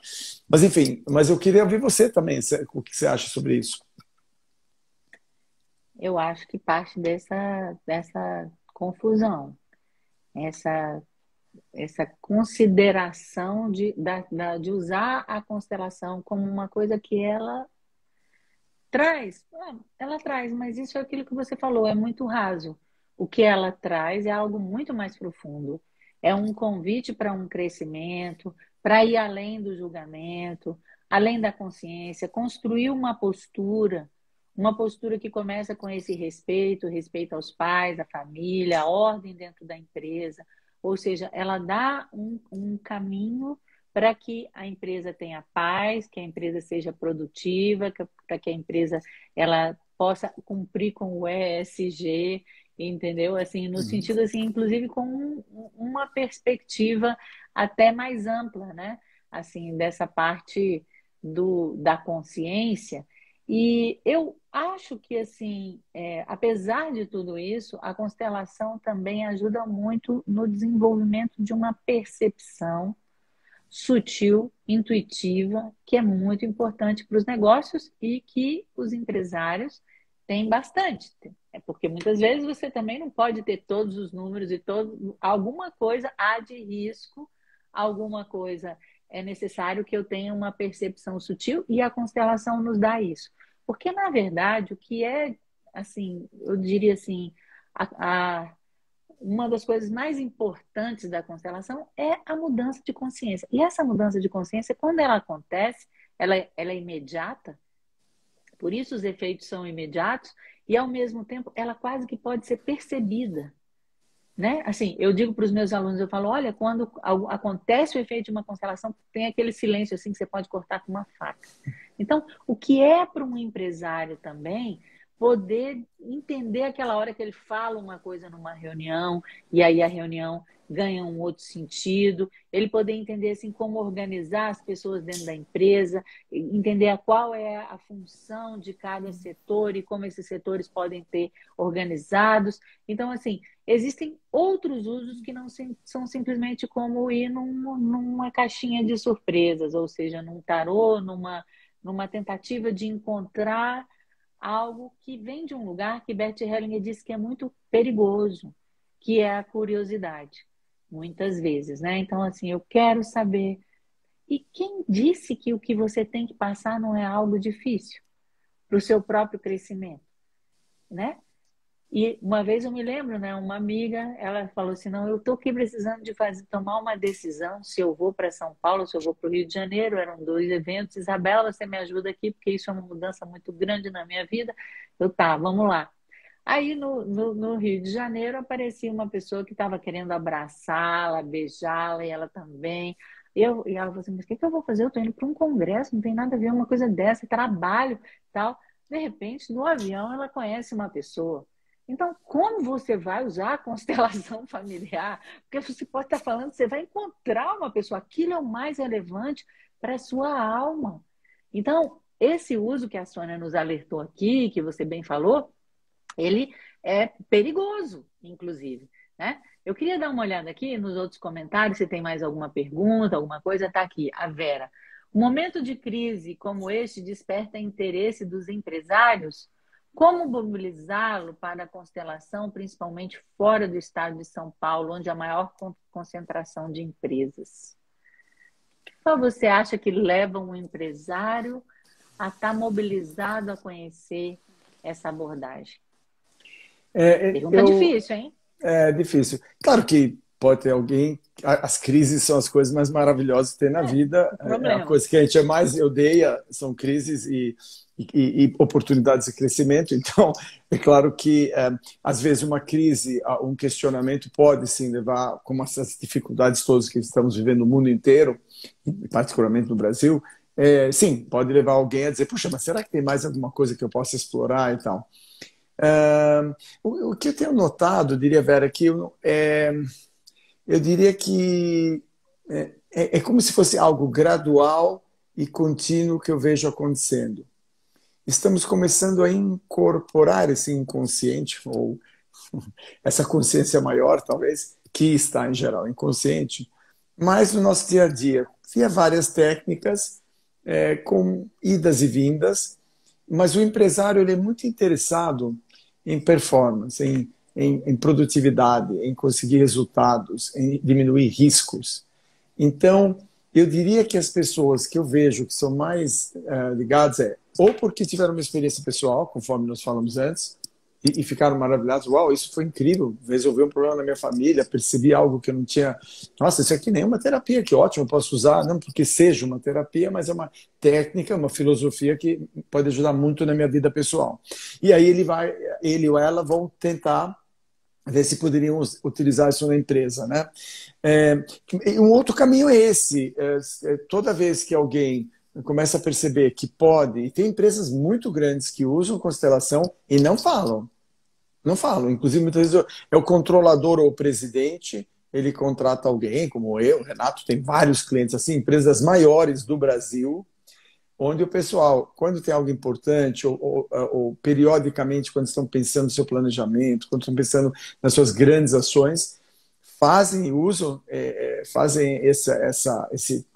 Mas enfim, mas eu queria ouvir você também, o que você acha sobre isso? Eu acho que parte dessa confusão, essa, essa consideração de usar a constelação como uma coisa que ela traz, mas isso é aquilo que você falou, é muito raso. O que ela traz é algo muito mais profundo. É um convite para um crescimento, para ir além do julgamento, além da consciência, construir uma postura que começa com esse respeito, respeito aos pais, à família, à ordem dentro da empresa. Ou seja, ela dá um caminho para que a empresa tenha paz, que a empresa seja produtiva, para que a empresa ela possa cumprir com o ESG, entendeu? Assim, no sentido assim, inclusive com uma perspectiva até mais ampla, né? Assim, dessa parte da consciência. E eu acho que, assim, apesar de tudo isso, a constelação também ajuda muito no desenvolvimento de uma percepção sutil, intuitiva, que é muito importante para os negócios e que os empresários têm bastante. É porque muitas vezes você também não pode ter todos os números e alguma coisa há de risco, alguma coisa é necessário que eu tenha uma percepção sutil e a constelação nos dá isso. Porque, na verdade, o que é, assim, eu diria assim, a uma das coisas mais importantes da constelação é a mudança de consciência. E essa mudança de consciência, quando ela acontece, ela é imediata, por isso os efeitos são imediatos, e ao mesmo tempo ela quase que pode ser percebida. Né? Assim, eu digo para os meus alunos, eu falo, olha, quando acontece o efeito de uma constelação, tem aquele silêncio assim que você pode cortar com uma faca. Então, o que é para um empresário também poder entender aquela hora que ele fala uma coisa numa reunião e aí a reunião ganha um outro sentido, ele poder entender assim como organizar as pessoas dentro da empresa, entender qual é a função de cada setor e como esses setores podem ter organizados. Então, assim, existem outros usos que não são simplesmente como ir numa caixinha de surpresas, ou seja, num tarô, numa tentativa de encontrar algo que vem de um lugar que Bert Hellinger diz que é muito perigoso, que é a curiosidade, muitas vezes, né? Então, assim, eu quero saber. E quem disse que o que você tem que passar não é algo difícil para o seu próprio crescimento, né? E uma vez eu me lembro, né, uma amiga, ela falou assim, não, eu estou aqui precisando de tomar uma decisão, se eu vou para São Paulo, se eu vou para o Rio de Janeiro, eram dois eventos, Isabela, você me ajuda aqui, porque isso é uma mudança muito grande na minha vida. Eu, tá, vamos lá. Aí no Rio de Janeiro aparecia uma pessoa que estava querendo abraçá-la, beijá-la, e ela também. E ela falou assim, mas o que que eu vou fazer? Eu estou indo para um congresso, não tem nada a ver uma coisa dessa, trabalho, tal. De repente, no avião, ela conhece uma pessoa. Então, como você vai usar a constelação familiar? Porque você pode estar falando, você vai encontrar uma pessoa, aquilo é o mais relevante para a sua alma. Então, esse uso que a Sônia nos alertou aqui, que você bem falou, ele é perigoso, inclusive, né? Eu queria dar uma olhada aqui nos outros comentários, se tem mais alguma pergunta, alguma coisa, tá aqui. A Vera. Um momento de crise como este desperta interesse dos empresários. Como mobilizá-lo para a constelação, principalmente fora do estado de São Paulo, onde há maior concentração de empresas? Qual você acha que leva um empresário a estar mobilizado a conhecer essa abordagem? Pergunta Eu, difícil, hein? É difícil. Claro que pode ter alguém. As crises são as coisas mais maravilhosas que tem na vida. O É a problema. coisa que a gente mais odeia são crises e oportunidades de crescimento. Então, é claro que às vezes uma crise, um questionamento pode sim levar, como essas dificuldades todas que estamos vivendo no mundo inteiro, particularmente no Brasil, sim, pode levar alguém a dizer, puxa, mas será que tem mais alguma coisa que eu possa explorar e tal? O que eu tenho notado, diria, Vera, que eu diria que é como se fosse algo gradual e contínuo que eu vejo acontecendo. Estamos começando a incorporar esse inconsciente, ou essa consciência maior, talvez, que está, em geral, inconsciente, mas no nosso dia a dia. Via várias técnicas, com idas e vindas, mas o empresário ele é muito interessado em performance, em produtividade, em conseguir resultados, em diminuir riscos. Então, eu diria que as pessoas que eu vejo que são mais ligadas ou porque tiveram uma experiência pessoal, conforme nós falamos antes, e ficaram maravilhados. Uau, isso foi incrível, resolvi um problema na minha família, percebi algo que eu não tinha. Nossa, isso aqui nem é uma terapia, que ótimo, eu posso usar, não porque seja uma terapia, mas é uma técnica, uma filosofia que pode ajudar muito na minha vida pessoal. E aí ele ou ela vão tentar ver se poderiam utilizar isso na empresa, né? Um outro caminho é esse. Toda vez que alguém começa a perceber que pode, e tem empresas muito grandes que usam constelação e não falam. Não falam. Inclusive, muitas vezes é o controlador ou o presidente, ele contrata alguém, como eu, Renato, tem vários clientes assim, empresas maiores do Brasil, onde o pessoal, quando tem algo importante, ou periodicamente, quando estão pensando no seu planejamento, quando estão pensando nas suas grandes ações,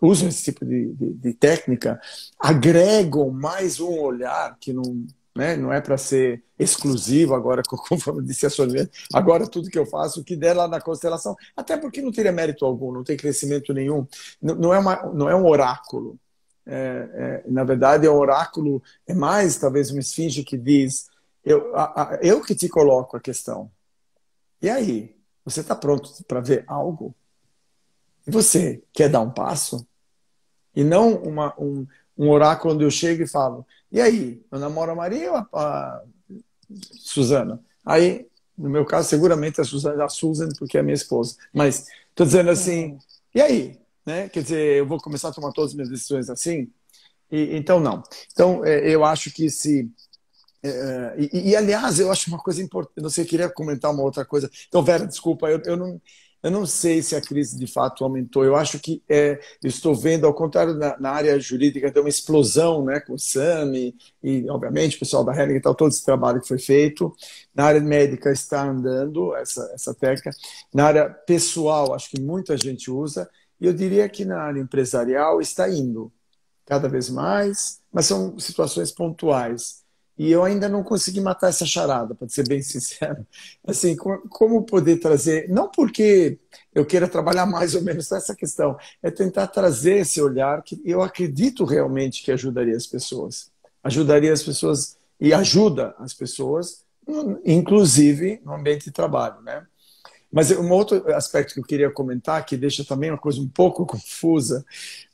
usam esse tipo de técnica, agregam mais um olhar que não, né, não é para ser exclusivo agora, conforme disse a Sônia, agora tudo que eu faço, o que der lá na constelação, até porque não teria mérito algum, não tem crescimento nenhum, não é um oráculo. Na verdade, é um oráculo, é mais talvez uma esfinge que diz, eu que te coloco a questão. E aí? Você está pronto para ver algo? E você quer dar um passo? E não um oráculo onde eu chego e falo, e aí? Eu namoro a Maria ou a Suzana? Aí, no meu caso, seguramente a Susan, porque é minha esposa. Mas estou dizendo assim, e aí? Né? Quer dizer, eu vou começar a tomar todas as minhas decisões assim? Então, não. Então, eu acho que se... aliás, eu acho uma coisa importante. Você queria comentar uma outra coisa. Então, Vera, desculpa, eu não sei se a crise de fato aumentou. Eu acho que eu estou vendo, ao contrário, na área jurídica, tem uma explosão, né, com o SAMI e, obviamente, o pessoal da Henning e tal, todo esse trabalho que foi feito. Na área médica está andando essa técnica. Na área pessoal, acho que muita gente usa. E eu diria que na área empresarial está indo cada vez mais, mas são situações pontuais. E eu ainda não consegui matar essa charada, para ser bem sincero. Assim, como poder trazer, não porque eu queira trabalhar mais ou menos nessa questão, é tentar trazer esse olhar que eu acredito realmente que ajudaria as pessoas. Ajudaria as pessoas e ajuda as pessoas, inclusive no ambiente de trabalho, né? Mas um outro aspecto que eu queria comentar, que deixa também uma coisa um pouco confusa,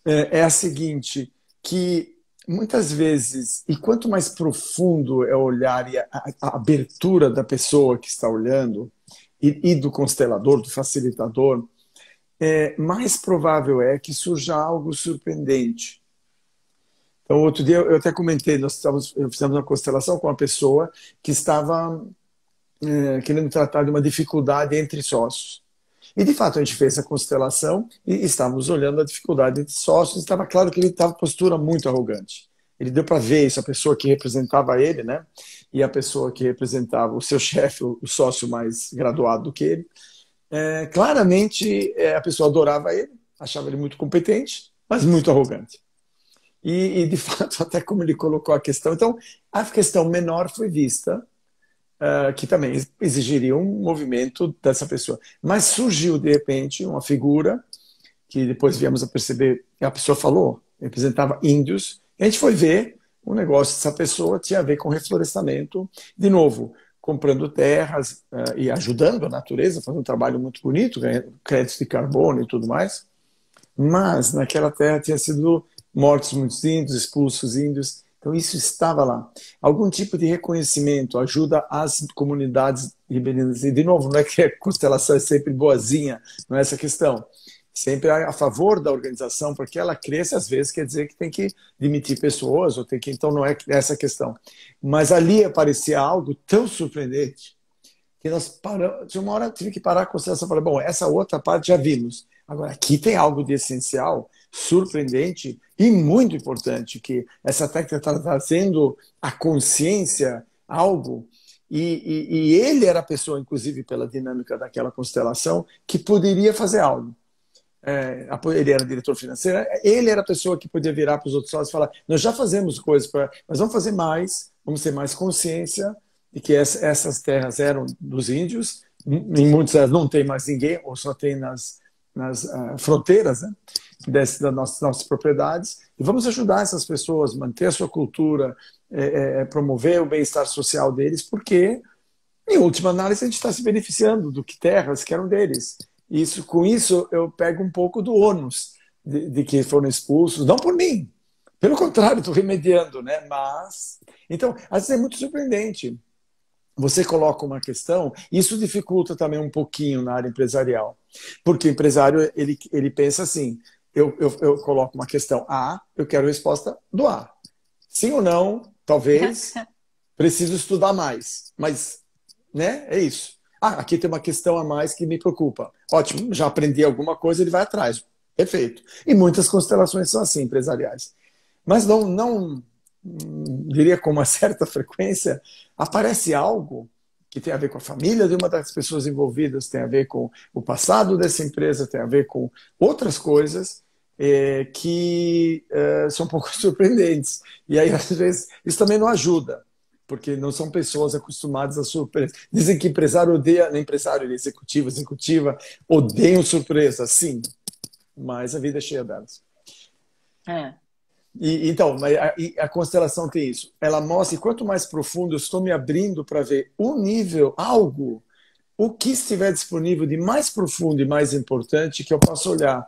é a seguinte, que muitas vezes, e quanto mais profundo é o olhar e a abertura da pessoa que está olhando, e do constelador, do facilitador, mais provável é que surja algo surpreendente. Então, outro dia eu até comentei, fizemos uma constelação com uma pessoa que estava querendo tratar de uma dificuldade entre sócios. E, de fato, a gente fez a constelação e estávamos olhando a dificuldade entre sócios. Estava claro que ele estava com postura muito arrogante. Ele deu para ver isso, a pessoa que representava ele, né? E a pessoa que representava o seu chefe, o sócio mais graduado do que ele. Claramente, a pessoa adorava ele, achava ele muito competente, mas muito arrogante. De fato, até como ele colocou a questão. Então, a questão menor foi vista, que também exigiria um movimento dessa pessoa. Mas surgiu, de repente, uma figura que depois viemos a perceber, a pessoa falou, representava índios, a gente foi ver, o negócio dessa pessoa tinha a ver com reflorestamento, de novo, comprando terras e ajudando a natureza, fazendo um trabalho muito bonito, ganhando créditos de carbono e tudo mais. Mas naquela terra tinha sido mortos muitos índios, expulsos índios. Então isso estava lá. Algum tipo de reconhecimento, ajuda às comunidades ribeirinhas. E, de novo, não é que a constelação é sempre boazinha, não é essa a questão. Sempre a favor da organização, porque ela cresce, às vezes quer dizer que tem que demitir pessoas, ou tem que, então não é essa a questão. Mas ali aparecia algo tão surpreendente que nós paramos, de uma hora tive que parar a constelação e falar, bom, essa outra parte já vimos. Agora, aqui tem algo de essencial, surpreendente e muito importante, que essa técnica está trazendo a consciência, algo, e ele era a pessoa, inclusive pela dinâmica daquela constelação, que poderia fazer algo. Ele era diretor financeiro, ele era a pessoa que podia virar para os outros sócios e falar, nós já fazemos coisas, mas vamos fazer mais, vamos ter mais consciência de que essas terras eram dos índios, em muitas elas não tem mais ninguém, ou só tem nas fronteiras, né, das nossas propriedades, e vamos ajudar essas pessoas, manter a sua cultura, promover o bem-estar social deles, porque, em última análise, a gente está se beneficiando do que terras que eram deles. Com isso, eu pego um pouco do ônus de que foram expulsos, não por mim, pelo contrário, estou remediando, né? Mas, então, às vezes é muito surpreendente. Você coloca uma questão, isso dificulta também um pouquinho na área empresarial, porque o empresário ele pensa assim: eu coloco uma questão A, eu quero a resposta do A. Sim ou não, talvez, preciso estudar mais, mas, né? É isso. Aqui tem uma questão a mais que me preocupa. Ótimo, já aprendi alguma coisa, ele vai atrás. Perfeito. E muitas constelações são assim, empresariais. Mas não diria com uma certa frequência, aparece algo que tem a ver com a família de uma das pessoas envolvidas, tem a ver com o passado dessa empresa, tem a ver com outras coisas que são um pouco surpreendentes. E aí, às vezes, isso também não ajuda, porque não são pessoas acostumadas a surpresa. Dizem que empresário odeia, não empresário, executiva, odeiam surpresa, sim, mas a vida é cheia delas. É. Então, a constelação tem isso. Ela mostra, e quanto mais profundo eu estou me abrindo para ver um nível, algo, o que estiver disponível de mais profundo e mais importante que eu posso olhar.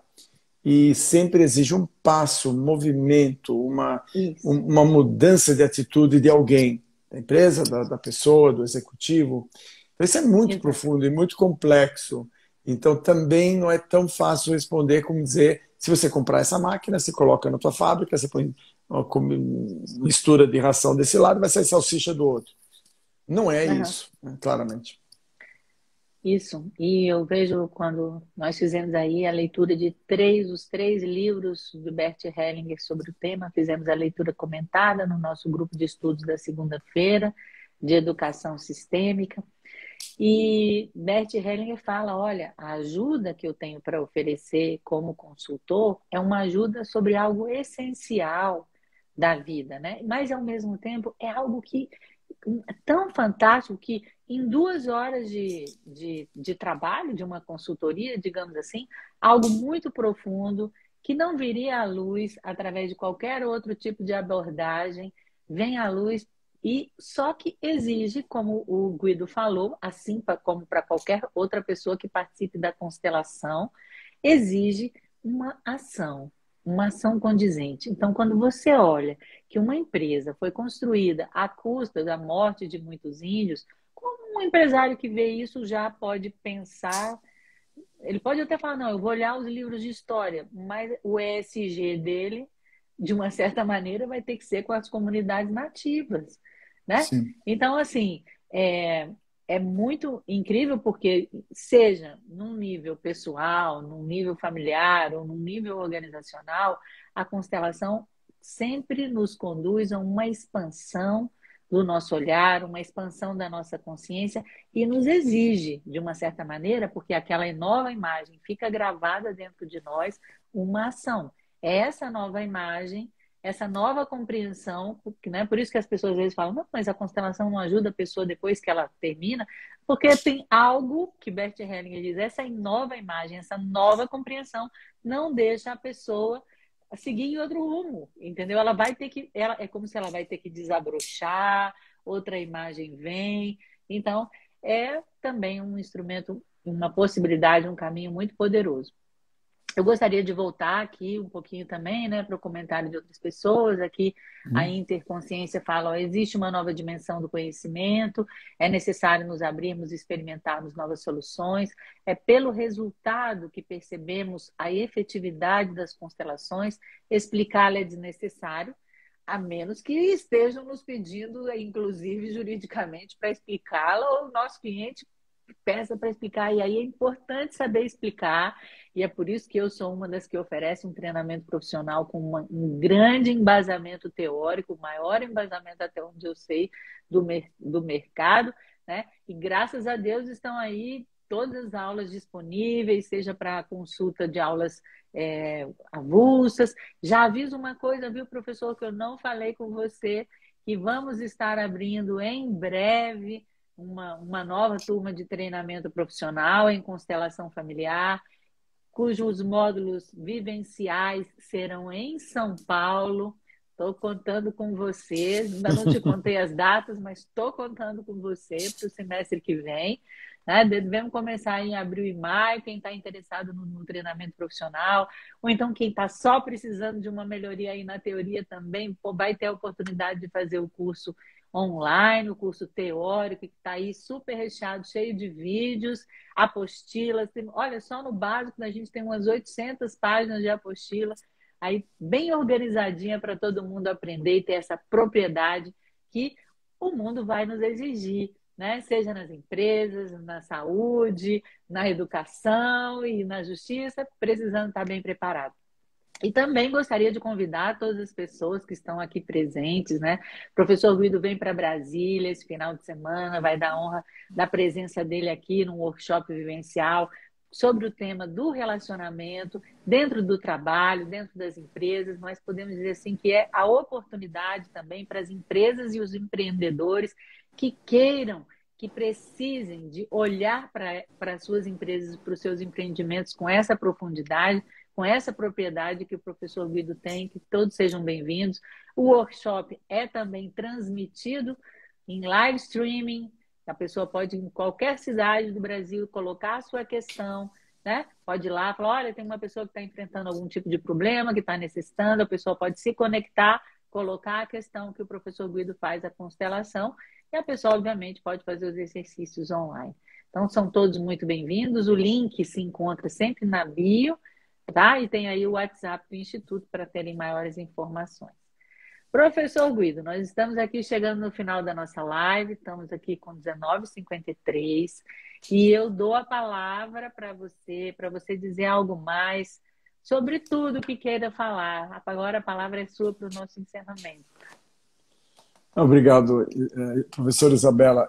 E sempre exige um passo, um movimento, uma mudança de atitude de alguém, da empresa, da pessoa, do executivo. Então, isso é muito profundo e muito complexo. Então, também não é tão fácil responder como dizer, se você comprar essa máquina, você coloca na tua fábrica, você põe uma mistura de ração desse lado, vai sair salsicha do outro. Não é isso, né, claramente. Isso. E eu vejo quando nós fizemos aí a leitura de os três livros do Bert Hellinger sobre o tema, fizemos a leitura comentada no nosso grupo de estudos da segunda-feira, de educação sistêmica. E Bert Hellinger fala, olha, a ajuda que eu tenho para oferecer como consultor é uma ajuda sobre algo essencial da vida, né? Mas, ao mesmo tempo, é algo que é tão fantástico que em 2 horas de trabalho, de uma consultoria, digamos assim, algo muito profundo que não viria à luz através de qualquer outro tipo de abordagem, vem à luz e só que exige, como o Guido falou, assim como para qualquer outra pessoa que participe da constelação, exige uma ação condizente. Então, quando você olha que uma empresa foi construída à custa da morte de muitos índios, como um empresário que vê isso já pode pensar, ele pode até falar, não, eu vou olhar os livros de história, mas o ESG dele, de uma certa maneira, vai ter que ser com as comunidades nativas, né? Sim. Então, assim, é muito incrível porque, seja num nível pessoal, num nível familiar ou num nível organizacional, a constelação sempre nos conduz a uma expansão do nosso olhar, uma expansão da nossa consciência e nos exige, de uma certa maneira, porque aquela nova imagem fica gravada dentro de nós, uma ação. É essa nova imagem, essa nova compreensão, né? Por isso que as pessoas às vezes falam, não, mas a constelação não ajuda a pessoa depois que ela termina, porque tem algo que Bert Hellinger diz, essa nova imagem, essa nova compreensão não deixa a pessoa seguir em outro rumo, entendeu? Ela vai ter que, ela, é como se ela vai ter que desabrochar, outra imagem vem. Então, é também um instrumento, uma possibilidade, um caminho muito poderoso. Eu gostaria de voltar aqui um pouquinho também, né, para o comentário de outras pessoas. Aqui a interconsciência fala: ó, existe uma nova dimensão do conhecimento, é necessário nos abrirmos e experimentarmos novas soluções. É pelo resultado que percebemos a efetividade das constelações, explicá-la é desnecessário, a menos que estejam nos pedindo, inclusive juridicamente, para explicá-la, ou o nosso cliente peça para explicar. E aí é importante saber explicar, e é por isso que eu sou uma das que oferece um treinamento profissional com um grande embasamento teórico, o maior embasamento até onde eu sei do mercado, né? E graças a Deus estão aí todas as aulas disponíveis, seja para consulta de aulas avulsas. Já aviso uma coisa, viu, professor, que eu não falei com você, que vamos estar abrindo em breve uma nova turma de treinamento profissional em constelação familiar, cujos módulos vivenciais serão em São Paulo. Estou contando com você, ainda não te contei as datas, mas estou contando com você para o semestre que vem. Né? Devemos começar em abril e maio, quem está interessado no treinamento profissional, ou então quem está só precisando de uma melhoria aí na teoria também, vai ter a oportunidade de fazer o curso online, o curso teórico, que está aí super recheado, cheio de vídeos, apostilas. Olha, só no básico a gente tem umas 800 páginas de apostila, aí bem organizadinha para todo mundo aprender e ter essa propriedade que o mundo vai nos exigir, né? Seja nas empresas, na saúde, na educação e na justiça, precisando estar bem preparado. E também gostaria de convidar todas as pessoas que estão aqui presentes, né? O professor Guido vem para Brasília esse final de semana, vai dar honra da presença dele aqui num workshop vivencial sobre o tema do relacionamento dentro do trabalho, dentro das empresas. Nós podemos dizer assim que é a oportunidade também para as empresas e os empreendedores que queiram, que precisem de olhar para as suas empresas, para os seus empreendimentos com essa profundidade, com essa propriedade que o professor Guido tem, que todos sejam bem-vindos. O workshop é também transmitido em live streaming. A pessoa pode, em qualquer cidade do Brasil, colocar a sua questão, né? Pode ir lá e falar: olha, tem uma pessoa que está enfrentando algum tipo de problema, que está necessitando, a pessoa pode se conectar, colocar a questão que o professor Guido faz a constelação, e a pessoa, obviamente, pode fazer os exercícios online. Então, são todos muito bem-vindos. O link se encontra sempre na bio, tá? E tem aí o WhatsApp do Instituto para terem maiores informações. Professor Guido, nós estamos aqui chegando no final da nossa live, estamos aqui com 19h53, e eu dou a palavra para você dizer algo mais sobre tudo que queira falar. Agora a palavra é sua para o nosso encerramento. Obrigado, professora Isabela.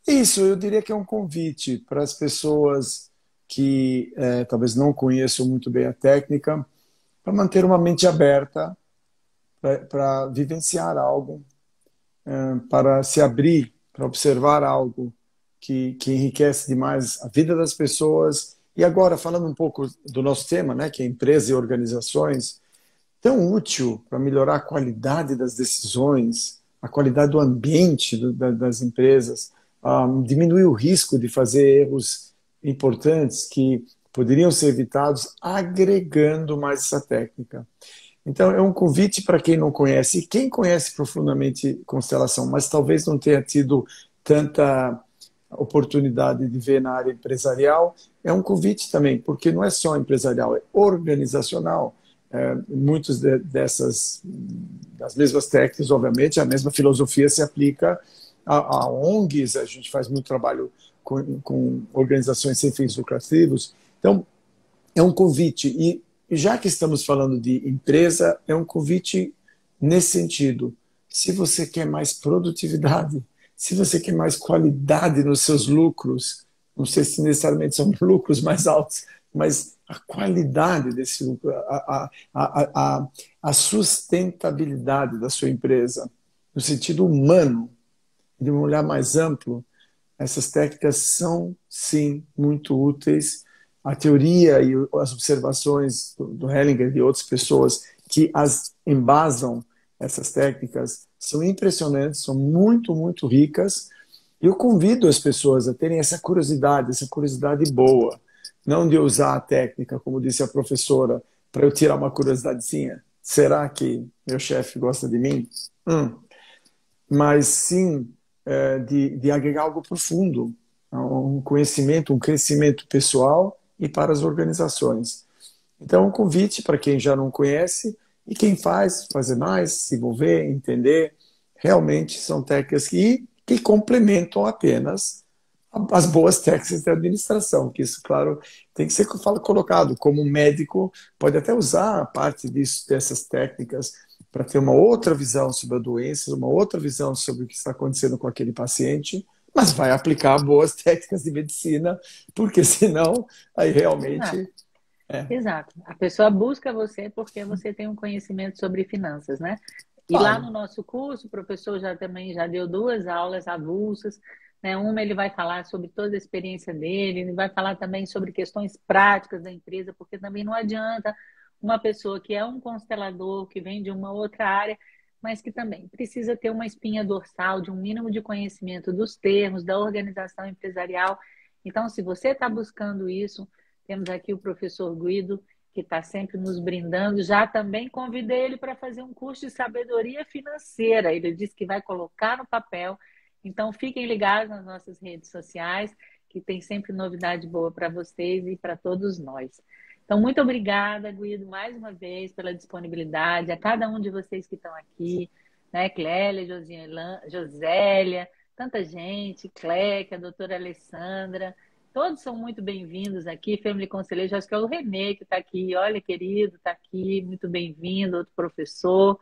Isso, eu diria que é um convite para as pessoas que talvez não conheçam muito bem a técnica, para manter uma mente aberta, para vivenciar algo, para se abrir, para observar algo que enriquece demais a vida das pessoas. E agora, falando um pouco do nosso tema, né, que é empresa e organizações, tão útil para melhorar a qualidade das decisões, a qualidade do ambiente das empresas, diminuir o risco de fazer erros importantes que poderiam ser evitados agregando mais essa técnica. Então, é um convite para quem não conhece, e quem conhece profundamente constelação, mas talvez não tenha tido tanta oportunidade de ver na área empresarial, é um convite também, porque não é só empresarial, é organizacional. Muitas das mesmas técnicas, obviamente, a mesma filosofia se aplica a ONGs, a gente faz muito trabalho com organizações sem fins lucrativos. Então, é um convite. E já que estamos falando de empresa, é um convite nesse sentido. Se você quer mais produtividade, se você quer mais qualidade nos seus lucros, não sei se necessariamente são lucros mais altos, mas a qualidade desse lucro, a sustentabilidade da sua empresa, no sentido humano, de um olhar mais amplo, essas técnicas são, sim, muito úteis a teoria e as observações do Hellinger e de outras pessoas que as embasam essas técnicas são impressionantes, são muito, muito ricas. Eu convido as pessoas a terem essa curiosidade boa, não de usar a técnica, como disse a professora, para eu tirar uma curiosidadezinha. Será que meu chefe gosta de mim? Mas sim de agregar algo profundo, um conhecimento, um crescimento pessoal e para as organizações. Então, um convite para quem já não conhece e quem faz, fazer mais, se envolver, entender. Realmente são técnicas que complementam apenas as boas técnicas de administração, que isso, claro, tem que ser colocado como um médico, pode até usar parte dessas técnicas para ter uma outra visão sobre a doença, uma outra visão sobre o que está acontecendo com aquele paciente, mas vai aplicar boas técnicas de medicina, porque senão, aí Exato. realmente... É. Exato. A pessoa busca você porque você tem um conhecimento sobre finanças, né? E lá no Claro. nosso curso, o professor também já deu 2 aulas avulsas, né? Uma ele vai falar sobre toda a experiência dele, ele vai falar também sobre questões práticas da empresa, porque também não adianta uma pessoa que é um constelador, que vem de uma outra área, mas que também precisa ter uma espinha dorsal de um mínimo de conhecimento dos termos, da organização empresarial. Então, se você está buscando isso, temos aqui o professor Guido, que está sempre nos brindando. Já também convidei ele para fazer um curso de sabedoria financeira. Ele disse que vai colocar no papel. Então, fiquem ligados nas nossas redes sociais, que tem sempre novidade boa para vocês e para todos nós. Então, muito obrigada, Guido, mais uma vez, pela disponibilidade, a cada um de vocês que estão aqui, né? Clélia, Josélia, tanta gente, Cleca, a doutora Alessandra. Todos são muito bem-vindos aqui, Family Conselheiro. Acho que é o Renê que está aqui. Olha, querido, está aqui, muito bem-vindo, outro professor.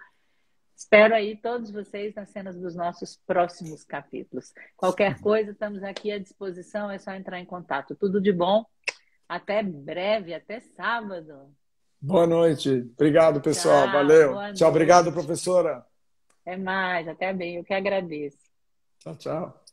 Espero aí todos vocês nas cenas dos nossos próximos capítulos. Qualquer coisa, estamos aqui à disposição, é só entrar em contato. Tudo de bom, até breve, até sábado. Boa noite. Obrigado, pessoal. Tchau, Valeu. boa Tchau, obrigado, noite. professora. Até mais, até bem, eu que agradeço. Tchau, tchau.